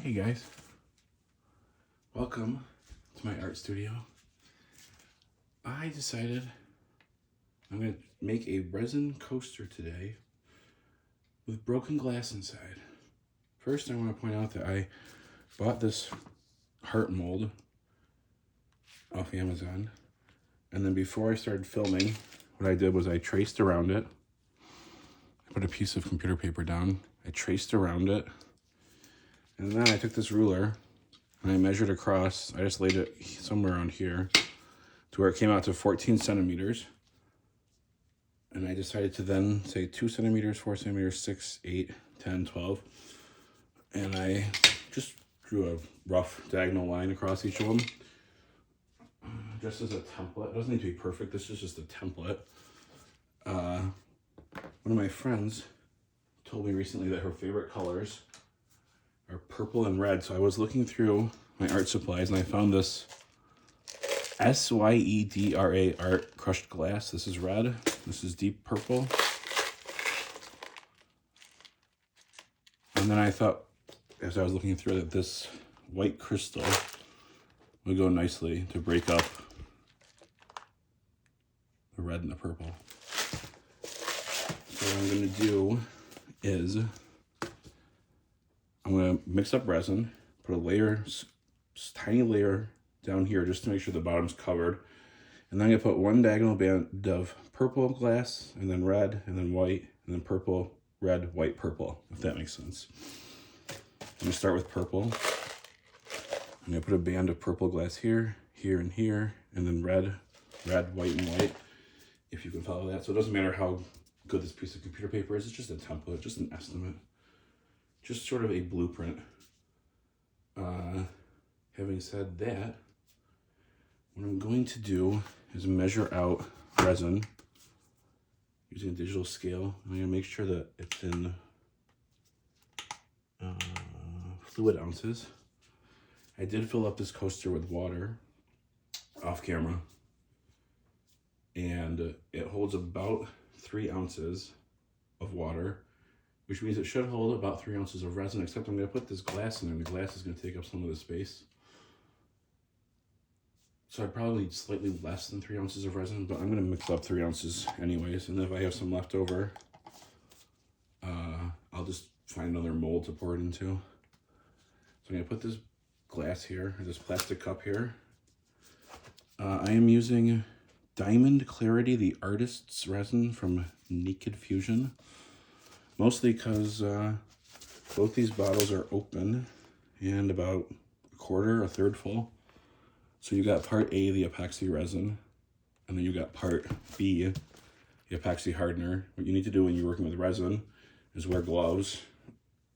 Hey guys, welcome to my art studio. I decided I'm going to make a resin coaster today with broken glass inside. First, I want to point out that I bought this heart mold off Amazon, and then before I started filming, what I did was I traced around it. I put a piece of computer paper down, I traced around it, and then I took this ruler and I measured across. I just laid it somewhere around here to where it came out to 14 centimeters. And I decided to then say 2 centimeters, 4 centimeters, 6, 8, 10, 12. And I just drew a rough diagonal line across each of them. Just as a template. It doesn't need to be perfect. This is just a template. One of my friends told me recently that her favorite colors are purple and red. So I was looking through my art supplies and I found this SYEDRA art crushed glass. This is red. This is deep purple. And then I thought, as I was looking through it, that this white crystal would go nicely to break up the red and the purple. So what I'm going to do is I'm going to mix up resin, put a layer, tiny layer down here just to make sure the bottom's covered. And then I'm going to put one diagonal band of purple glass, and then red, and then white, and then purple, red, white, purple, if that makes sense. I'm going to start with purple. I'm going to put a band of purple glass here, here, and here, and then red, red, white, and white, if you can follow that. So it doesn't matter how good this piece of computer paper is, it's just a template, just an estimate. Just sort of a blueprint. Having said that, what I'm going to do is measure out resin using a digital scale. I'm going to make sure that it's in fluid ounces. I did fill up this coaster with water off camera, and it holds about 3 ounces of water, which means it should hold about 3 ounces of resin, except I'm going to put this glass in there, and the glass is going to take up some of the space. So I probably need slightly less than 3 ounces of resin, but I'm going to mix up 3 ounces anyways. And if I have some left over, I'll just find another mold to pour it into. So I'm going to put this glass here, or this plastic cup here. I am using Diamond Clarity, the Artist's Resin from Naked Fusion. Mostly because both these bottles are open and about a third full. So you got part A, the epoxy resin, and then you got part B, the epoxy hardener. What you need to do when you're working with resin is wear gloves,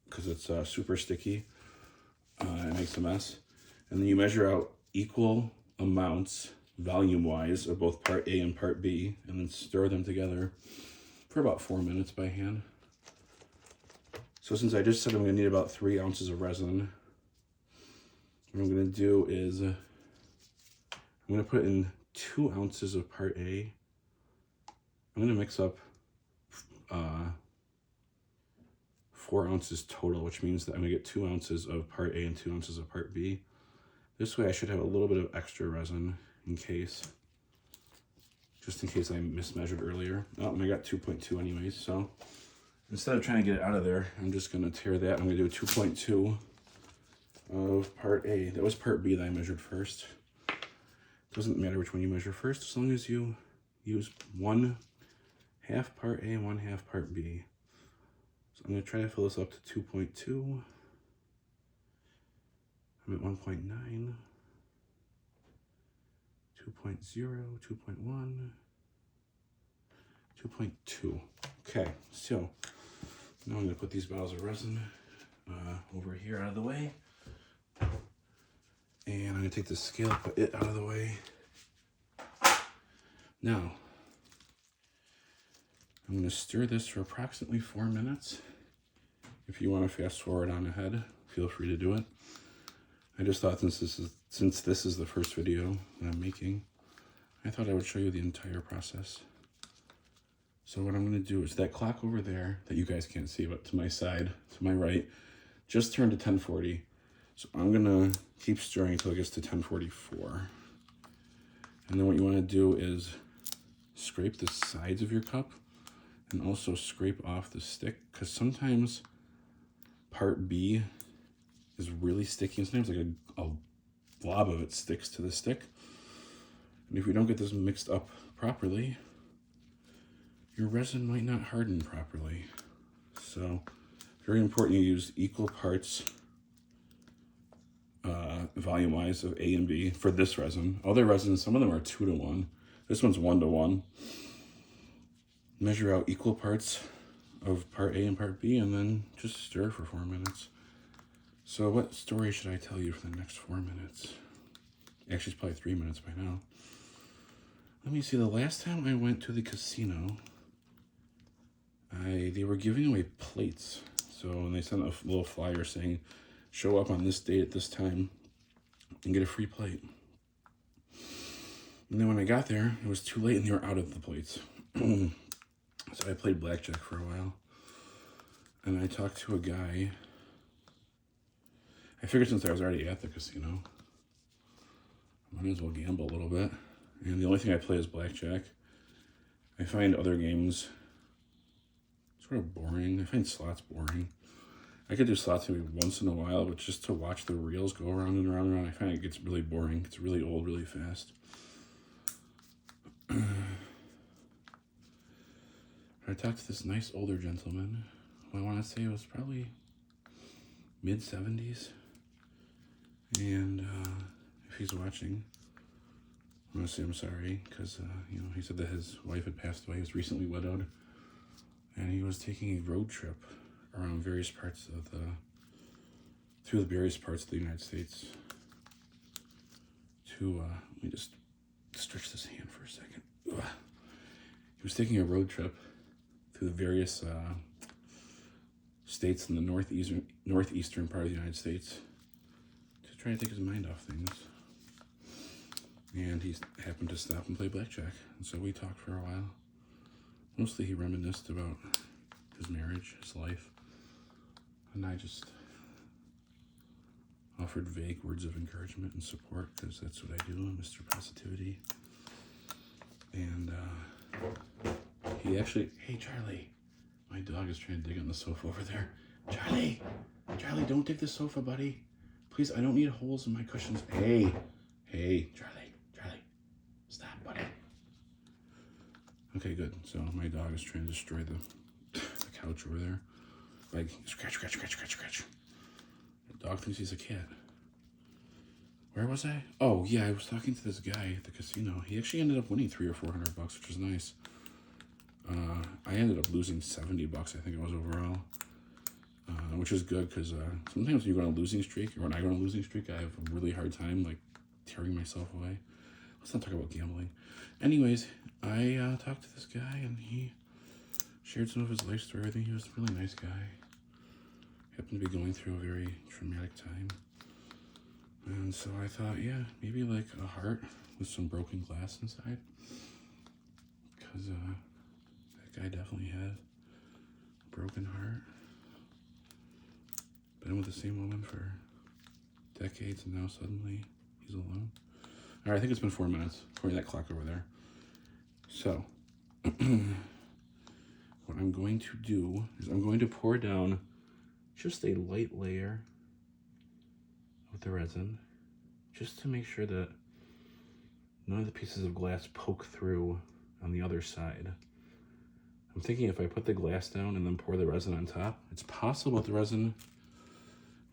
because it's super sticky. It makes a mess. And then you measure out equal amounts, volume-wise, of both part A and part B, and then stir them together for about 4 minutes by hand. So since I just said I'm going to need about 3 ounces of resin, what I'm going to do is I'm going to put in 2 ounces of part A. I'm going to mix up 4 ounces total, which means that I'm going to get 2 ounces of part A and 2 ounces of part B. This way I should have a little bit of extra resin just in case I mismeasured earlier. Oh, and I got 2.2 anyways, so instead of trying to get it out of there, I'm just going to tear that. I'm going to do 2.2 of part A. That was part B that I measured first. Doesn't matter which one you measure first, as long as you use 1/2 part A and 1/2 part B. So I'm going to try to fill this up to 2.2. I'm at 1.9, 2.0, 2.1, 2.2. Okay, so now I'm going to put these bottles of resin over here out of the way. And I'm going to take the scale, put it out of the way. Now, I'm going to stir this for approximately 4 minutes. If you want to fast forward on ahead, feel free to do it. I just thought since this is the first video that I'm making, I thought I would show you the entire process. So what I'm going to do is that clock over there that you guys can't see, but to my side, to my right, just turned to 10:40. So I'm gonna keep stirring until it gets to 1044. And then what you wanna do is scrape the sides of your cup and also scrape off the stick, because sometimes part B is really sticky and sometimes like a blob of it sticks to the stick. And if we don't get this mixed up properly, your resin might not harden properly. So very important you use equal parts volume-wise of A and B for this resin. Other resins, some of them are 2 to 1. This one's 1 to 1. Measure out equal parts of part A and part B and then just stir for 4 minutes. So what story should I tell you for the next 4 minutes? Actually, it's probably 3 minutes by now. Let me see, the last time I went to the casino, they were giving away plates. So and they sent a little flyer saying, show up on this date at this time and get a free plate. And then when I got there, it was too late and they were out of the plates. So I played blackjack for a while. And I talked to a guy. I figured since I was already at the casino, I might as well gamble a little bit. And the only thing I play is blackjack. I find other games sort of boring. I find slots boring. I could do slots maybe once in a while, but just to watch the reels go around and around and around, I find it gets really boring. It's really old really fast. I talked to this nice older gentleman who I want to say was probably mid-70s. And if he's watching, I want to say I'm sorry, because he said that his wife had passed away. He was recently widowed, and he was taking a road trip around various parts of through the various parts of the United States. Let me just stretch this hand for a second. Ugh. He was taking a road trip through the various states in the northeastern part of the United States to try to take his mind off things. And he happened to stop and play blackjack. And so we talked for a while. Mostly he reminisced about his marriage, his life. And I just offered vague words of encouragement and support, because that's what I do, Mr. Positivity. And he actually, hey Charlie, my dog is trying to dig on the sofa over there. Charlie, don't dig the sofa, buddy. Please, I don't need holes in my cushions. Hey, Charlie, stop, buddy. Okay, good. So my dog is trying to destroy the couch over there. Like, scratch. The dog thinks he's a cat. Where was I? Oh, yeah, I was talking to this guy at the casino. He actually ended up winning $300 or $400, which was nice. I ended up losing $70, I think it was overall. Which is good, because sometimes when you go on a losing streak, or when I go on a losing streak, I have a really hard time, like, tearing myself away. Let's not talk about gambling. Anyways, I talked to this guy, and he shared some of his life story. I think he was a really nice guy. Happened to be going through a very traumatic time. And so I thought, yeah, maybe like a heart with some broken glass inside. Because that guy definitely had a broken heart. Been with the same woman for decades, and now suddenly he's alone. All right, I think it's been 4 minutes, according to that clock over there. So, what I'm going to do is I'm going to pour down just a light layer of the resin, just to make sure that none of the pieces of glass poke through on the other side. I'm thinking if I put the glass down and then pour the resin on top, it's possible that the resin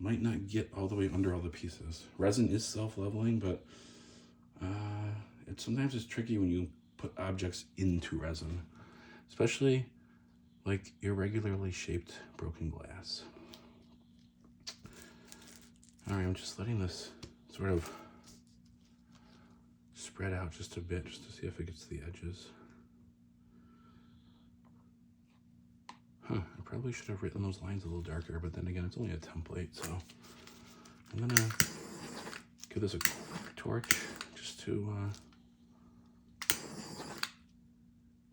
might not get all the way under all the pieces. Resin is self-leveling, but sometimes it's tricky when you put objects into resin, especially like irregularly shaped broken glass. All right, I'm just letting this sort of spread out just a bit, just to see if it gets to the edges. I probably should have written those lines a little darker, but then again, it's only a template, so I'm gonna give this a quick torch just to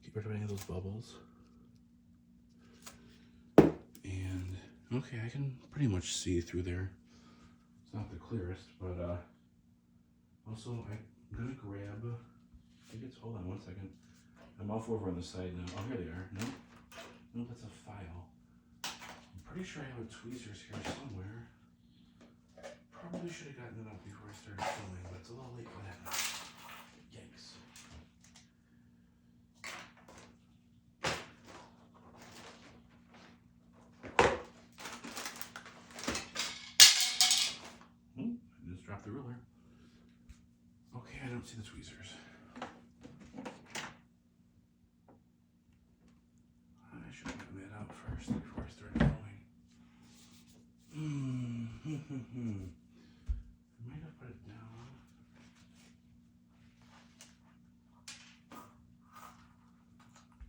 get rid of any of those bubbles. And okay, I can pretty much see through there. It's not the clearest, but also I'm gonna grab, I think it's, hold on one second. I'm off over on the side now. Oh, here they are. No, that's a file. I'm pretty sure I have a tweezers here somewhere. Probably should have gotten it out before I started filming, but it's a little late for that now. Yikes. I just dropped the ruler. Okay, I don't see the tweezers. I should have gotten that out first before I started filming. I might have put it down.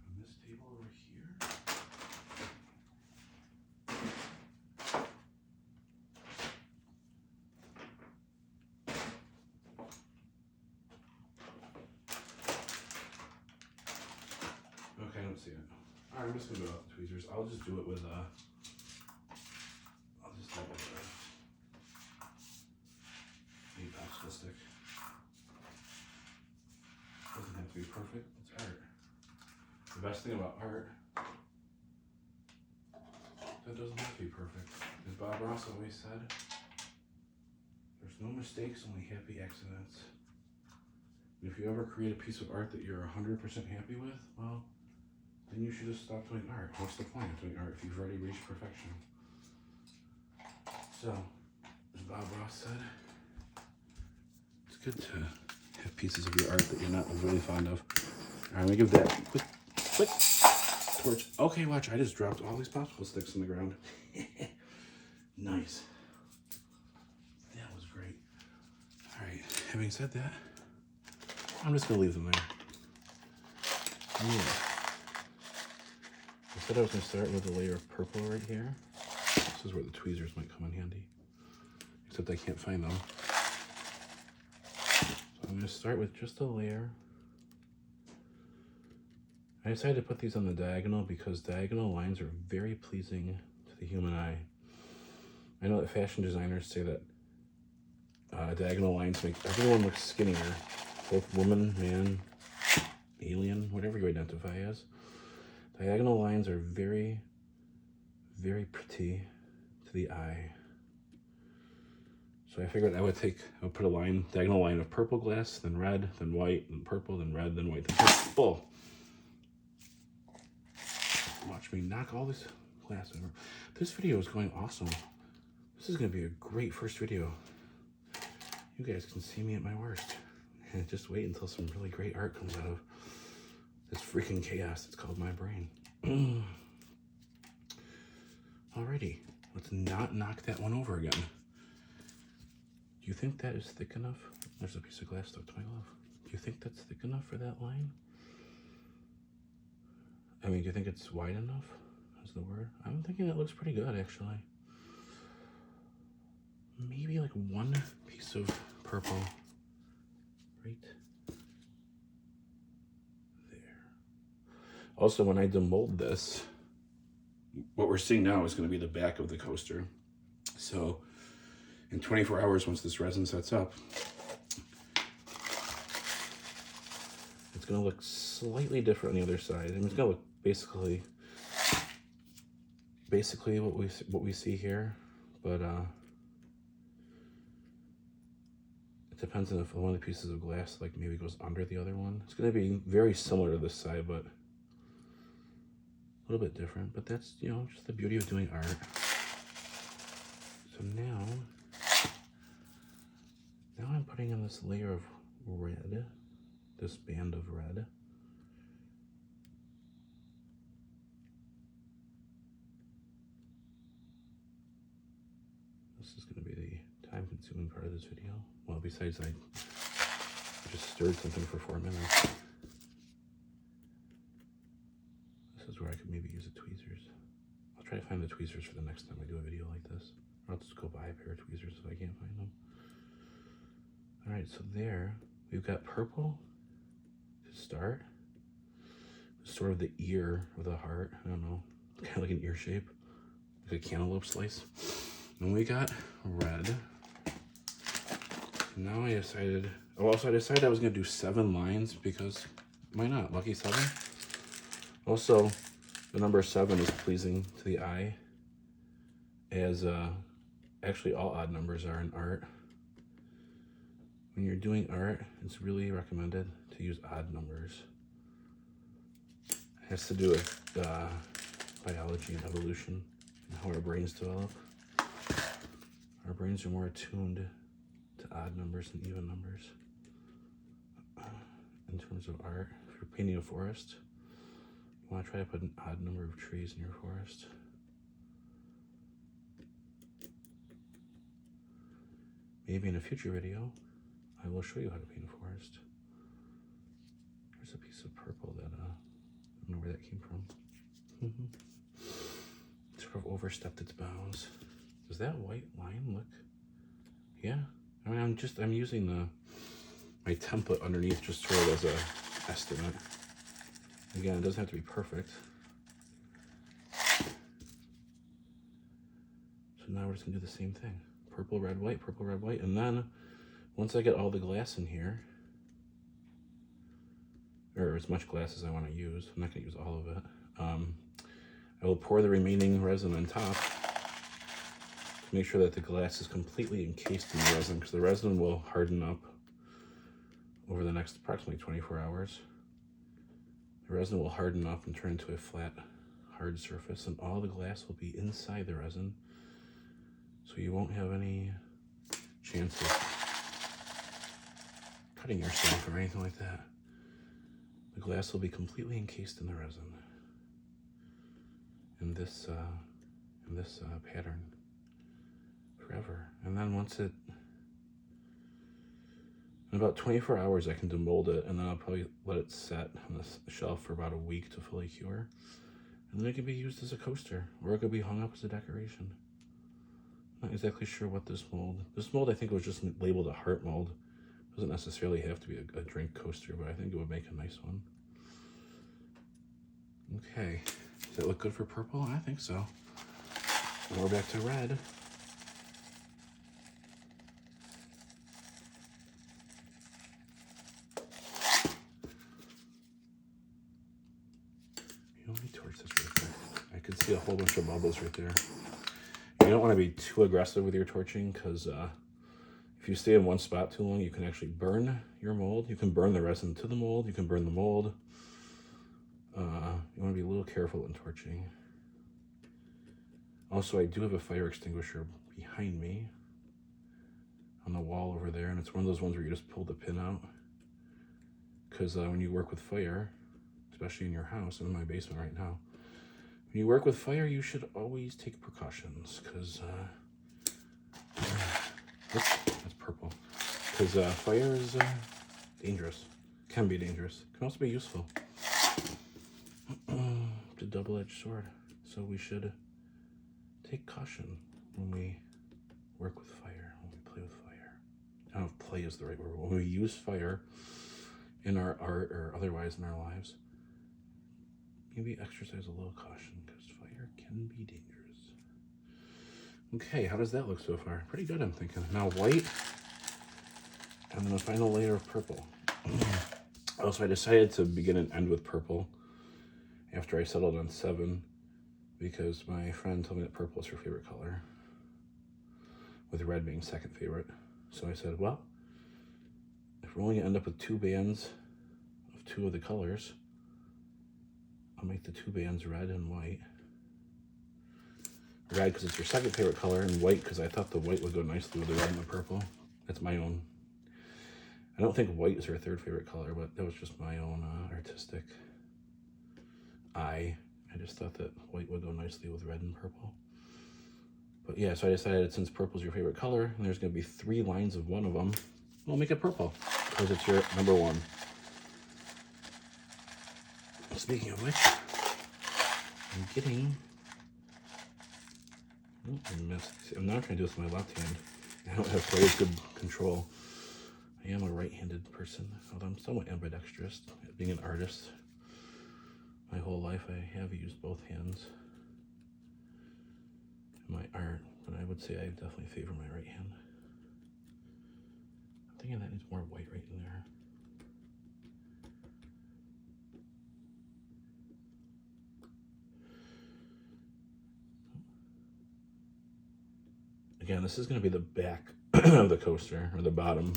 On this table over here. Okay, I don't see it. Alright, I'm just gonna go out with tweezers. I'll just do it with the epoxy stick. Doesn't have to be perfect, it's art. The best thing about art, that doesn't have to be perfect. As Bob Ross always said, there's no mistakes, only happy accidents. If you ever create a piece of art that you're 100% happy with, well, then you should just stop doing art. What's the point of doing art if you've already reached perfection? So, as Bob Ross said, it's good to have pieces of your art that you're not really fond of. All right, I'm gonna give that quick torch. Okay, watch, I just dropped all these popsicle sticks on the ground. Nice. That was great. All right, having said that, I'm just gonna leave them there. Yeah. I said I was gonna start with a layer of purple right here. This is where the tweezers might come in handy. Except I can't find them. So I'm gonna start with just a layer. I decided to put these on the diagonal because diagonal lines are very pleasing to the human eye. I know that fashion designers say that diagonal lines make everyone look skinnier. Both woman, man, alien, whatever you identify as. Diagonal lines are very, very pretty to the eye. So I figured I would put a line, diagonal line of purple glass, then red, then white, then purple, then red, then white, then purple. Watch me knock all this glass over. This video is going awesome. This is going to be a great first video. You guys can see me at my worst. And just wait until some really great art comes out of this freaking chaos that's called my brain. Alrighty, let's not knock that one over again. Do you think that is thick enough? There's a piece of glass stuck to my glove. Do you think that's thick enough for that line? I mean, do you think it's wide enough? Is the word? I'm thinking it looks pretty good, actually. Maybe like one piece of purple right there. Also, when I demold this, what we're seeing now is going to be the back of the coaster. So in 24 hours, once this resin sets up, it's going to look slightly different on the other side. I mean, it's going to look basically what we see here, but it depends on if one of the pieces of glass like maybe goes under the other one. It's going to be very similar to this side, but a little bit different. But that's, you know, just the beauty of doing art. So now I'm putting in this layer of red, this band of red. This is going to be the time-consuming part of this video. Well, besides I just stirred something for 4 minutes. This is where I could maybe use the tweezers. I'll try to find the tweezers for the next time I do a video like this. Or I'll just go buy a pair of tweezers if I can't find them. Alright, so there, we've got purple to start. Sort of the ear of the heart. I don't know. Kind of like an ear shape. Like a cantaloupe slice. And we got red. Now I decided, I decided I was going to do 7 lines because why not? Lucky 7. Also, the number 7 is pleasing to the eye, as actually all odd numbers are in art. When you're doing art, it's really recommended to use odd numbers. It has to do with biology and evolution and how our brains develop. Our brains are more attuned to odd numbers than even numbers. In terms of art, if you're painting a forest, you want to try to put an odd number of trees in your forest. Maybe in a future video, I will show you how to paint a forest. There's a piece of purple that, I don't know where that came from. It sort of overstepped its bounds. Does that white line look? Yeah. I mean, I'm using my template underneath just sort of as a estimate. Again, it doesn't have to be perfect. So now we're just gonna do the same thing. Purple, red, white, and then once I get all the glass in here, or as much glass as I want to use, I'm not gonna use all of it, I will pour the remaining resin on top to make sure that the glass is completely encased in the resin, because the resin will harden up over the next approximately 24 hours. The resin will harden up and turn into a flat, hard surface, and all the glass will be inside the resin, so you won't have any chance of cutting yourself or anything like that. The glass will be completely encased in the resin in this pattern forever. And then in about 24 hours I can demold it, and then I'll probably let it set on the shelf for about a week to fully cure. And then it can be used as a coaster, or it could be hung up as a decoration. Not exactly sure what this mold I think was just labeled a heart mold. It doesn't necessarily have to be a drink coaster, but I think it would make a nice one. Okay, does that look good for purple? I think so. Now we're back to red. Let me torch this real quick. I could see a whole bunch of bubbles right there. You don't want to be too aggressive with your torching, because if you stay in one spot too long, you can actually burn your mold. You can burn the resin to the mold. You can burn the mold. You want to be a little careful in torching. Also, I do have a fire extinguisher behind me on the wall over there, and it's one of those ones where you just pull the pin out. Because when you work with fire, especially in your house, I'm in my basement right now, when you work with fire, you should always take precautions, because that's purple. Because fire is dangerous. Can be dangerous. Can also be useful. It's a double-edged sword. So we should take caution when we work with fire, when we play with fire. I don't know if play is the right word. When we use fire in our art or otherwise in our lives, maybe exercise a little caution, because fire can be dangerous. Okay, how does that look so far? Pretty good, I'm thinking. Now white, and then a final layer of purple. Also, I decided to begin and end with purple after I settled on 7, because my friend told me that purple is her favorite color, with red being second favorite. So I said, well, if we're only gonna end up with 2 bands of 2 of the colors, I'll make the 2 bands red and white. Red because it's your second favorite color, and white because I thought the white would go nicely with the red and the purple. That's my own. I don't think white is her 3rd favorite color, but that was just my own artistic eye. I just thought that white would go nicely with red and purple. But yeah, so I decided since purple is your favorite color, and there's going to be 3 lines of one of them, we'll make it purple because it's your number 1. Speaking of which, I'm getting... Oh, I missed. I'm not trying to do this with my left hand. I don't have quite as good control. I am a right-handed person, although I'm somewhat ambidextrous. Being an artist, my whole life I have used both hands in my art, but I would say I definitely favor my right hand. thinking that needs more white right in there. Again, this is going to be the back of the coaster, or the bottom.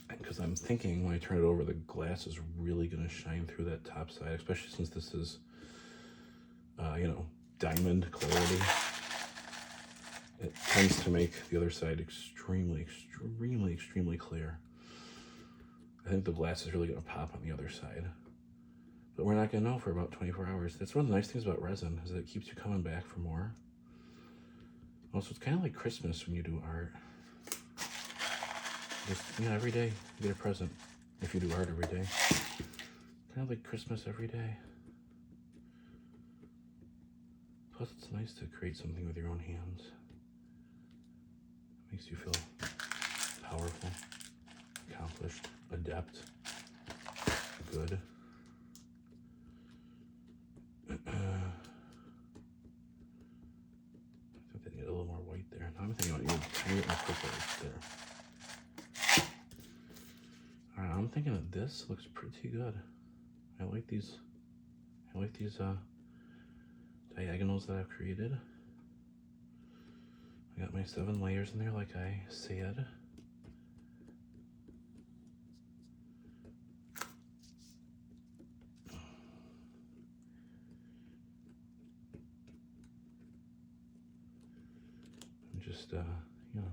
Because I'm thinking when I turn it over, the glass is really going to shine through that top side, especially since this is, you know, diamond clarity. It tends to make the other side extremely clear. I think the glass is really going to pop on the other side. But we're not going to know for about 24 hours. That's one of the nice things about resin, is that it keeps you coming back for more. Also, it's kind of like Christmas when you do art. Just, you know, every day you get a present if you do art every day. Kind of like Christmas every day. Plus, it's nice to create something with your own hands. It makes you feel powerful, accomplished, adept, good. I think they need a little more white there. Now I'm thinking about a tiny bit more purple right there. Alright, I'm thinking that this looks pretty good. I like these diagonals that I've created. I got my 7 layers in there like I said. I'm just, you know,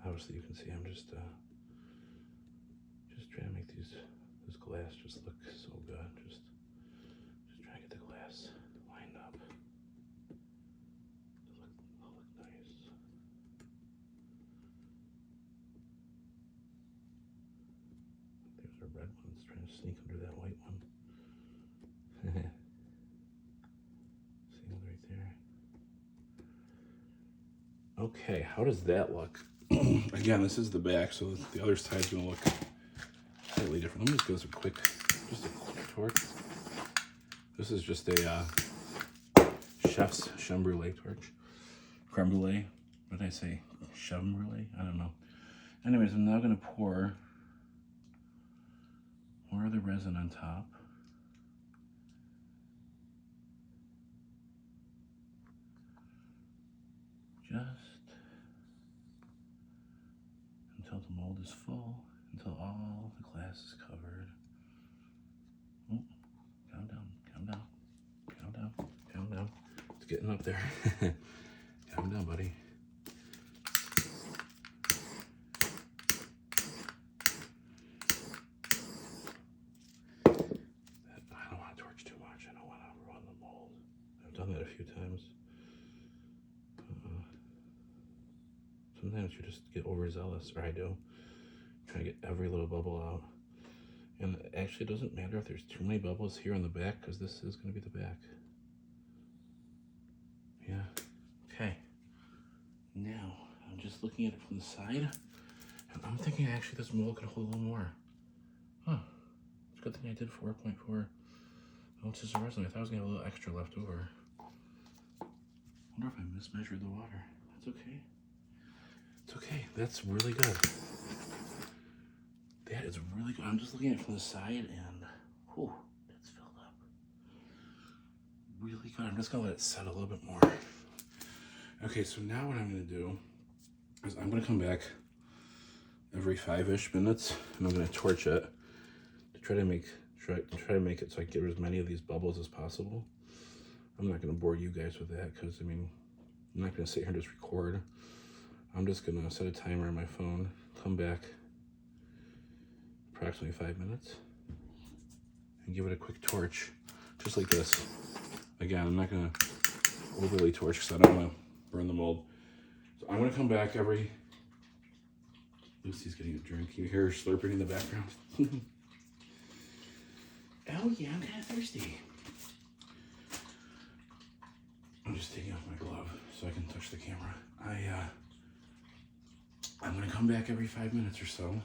obviously you can see I'm just trying to make this glass just look so good. Just trying to get the glass lined up. Look nice. There's a red one that's trying to sneak under that white one. See it right there. Okay, how does that look? Again, this is the back, so the other side's gonna look slightly different. Let me just give this a quick torch. This is just a chef's creme brulee torch. Creme brulee. What did I say? Creme brulee? I don't know. Anyways, I'm now gonna pour more of the resin on top. Just until the mold is full, until all the glass is covered. Oh, calm down, calm down, calm down, calm down. It's getting up there. Calm down, buddy. I don't want to torch too much. I don't want to ruin the mold. I've done that a few times. Sometimes you just get overzealous, or I do. Trying to get every little bubble out. And it actually doesn't matter if there's too many bubbles here on the back, because this is going to be the back. Yeah. Okay. Now, I'm just looking at it from the side, and I'm thinking actually this mold could hold a little more. Huh. It's a good thing I did 4.4 ounces of resin. I thought I was going to have a little extra left over. I wonder if I mismeasured the water. That's okay. It's okay. That's really good. That is really good. I'm just looking at it from the side, and whew, it's filled up. Really good. I'm just gonna let it set a little bit more. Okay, so now what I'm gonna do is I'm gonna come back every 5-ish minutes, and I'm gonna torch it to try to make it so I get as many of these bubbles as possible. I'm not gonna bore you guys with that, because I mean, I'm not gonna sit here and just record. I'm just gonna set a timer on my phone, come back approximately 5 minutes, and give it a quick torch, just like this. Again, I'm not gonna overly torch because I don't wanna burn the mold. So I'm gonna come back every, Lucy's getting a drink. You hear her slurping in the background? Oh yeah, I'm kinda thirsty. I'm just taking off my glove so I can touch the camera. I'm gonna come back every 5 minutes or so.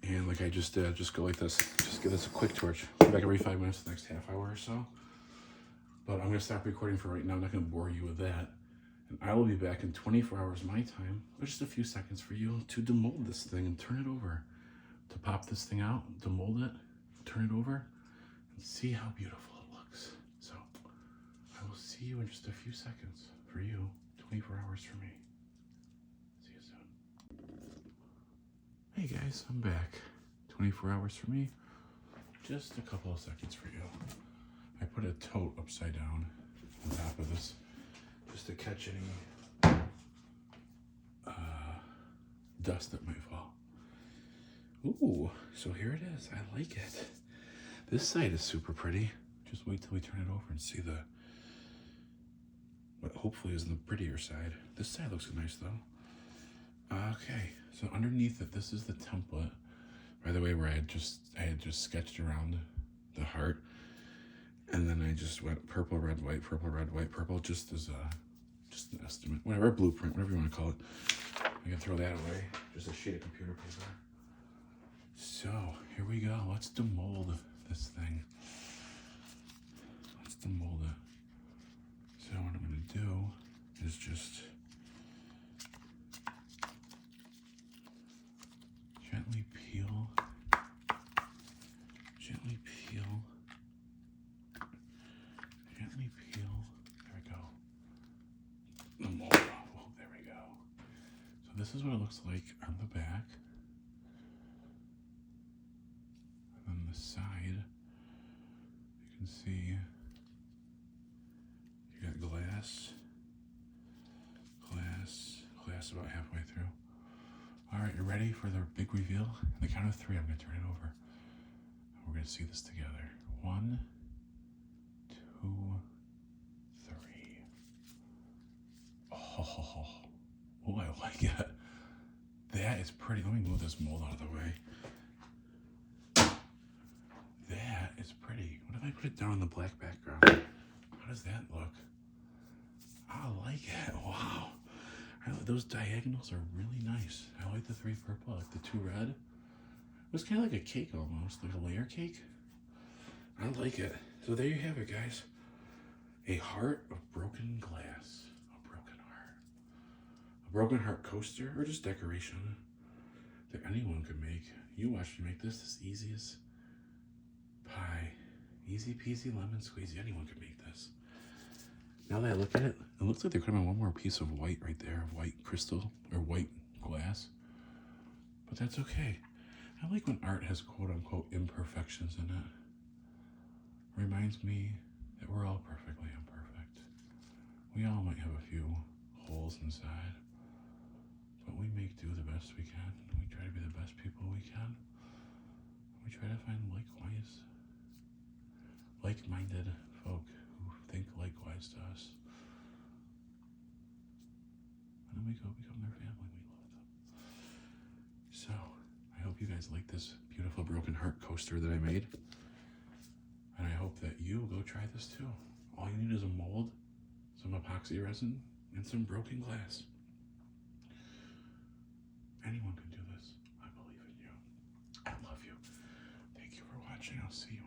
And like I just did, just go like this. Just give this a quick torch. Come back every 5 minutes, the next half hour or so. But I'm gonna stop recording for right now. I'm not gonna bore you with that. And I will be back in 24 hours my time, or just a few seconds for you, to demold this thing and turn it over. To pop this thing out, demold it, turn it over, and see how beautiful it looks. So, I will see you in just a few seconds for you, 24 hours for me. See you soon. Hey guys, I'm back. 24 hours for me, just a couple of seconds for you. I put a tote upside down on top of this just to catch any dust that might fall. Ooh, so here it is. I like it. This side is super pretty. Just wait till we turn it over and see what hopefully is the prettier side. This side looks nice though. Okay, so underneath it, this is the template. By the way, where I had just sketched around the heart, and then I just went purple, red, white, purple, just as just an estimate, whatever, blueprint, whatever you want to call it. I can throw that away, just a sheet of computer paper. So here we go. Let's demold this thing. Let's demold it. So what I'm gonna do is just gently peel, gently peel. There we go. The mold. Oh, there we go. So this is what it looks like on the back. And on the side, you can see you got glass about halfway through. All right, you ready for the big reveal? On the count of 3, I'm gonna turn it over. We're gonna see this together. 1, 2, 3. Oh, I like it. That is pretty. Let me move this mold out of the way. That is pretty. What if I put it down on the black background? How does that look? I like it. Wow. Those diagonals are really nice. I like the 3 purple. I like the 2 red. It was kind of like a cake almost, like a layer cake. I like it. So there you have it, guys. A heart of broken glass. A broken heart. A broken heart coaster, or just decoration that anyone could make. You watch me make this easy as pie. Easy peasy lemon squeezy. Anyone could make this. Now that I look at it, it looks like there could have been one more piece of white right there, of white crystal, or white glass. But that's okay. I like when art has quote-unquote imperfections in it. Reminds me that we're all perfectly imperfect. We all might have a few holes inside, but we make do the best we can. We try to be the best people we can. We try to find like-minded folk who think likewise to us. And then we go become their family. We love them. So, I hope you guys like this beautiful broken heart coaster that I made. And I hope that you go try this too. All you need is a mold, some epoxy resin, and some broken glass. Anyone can do this. I believe in you. I love you. Thank you for watching. I'll see you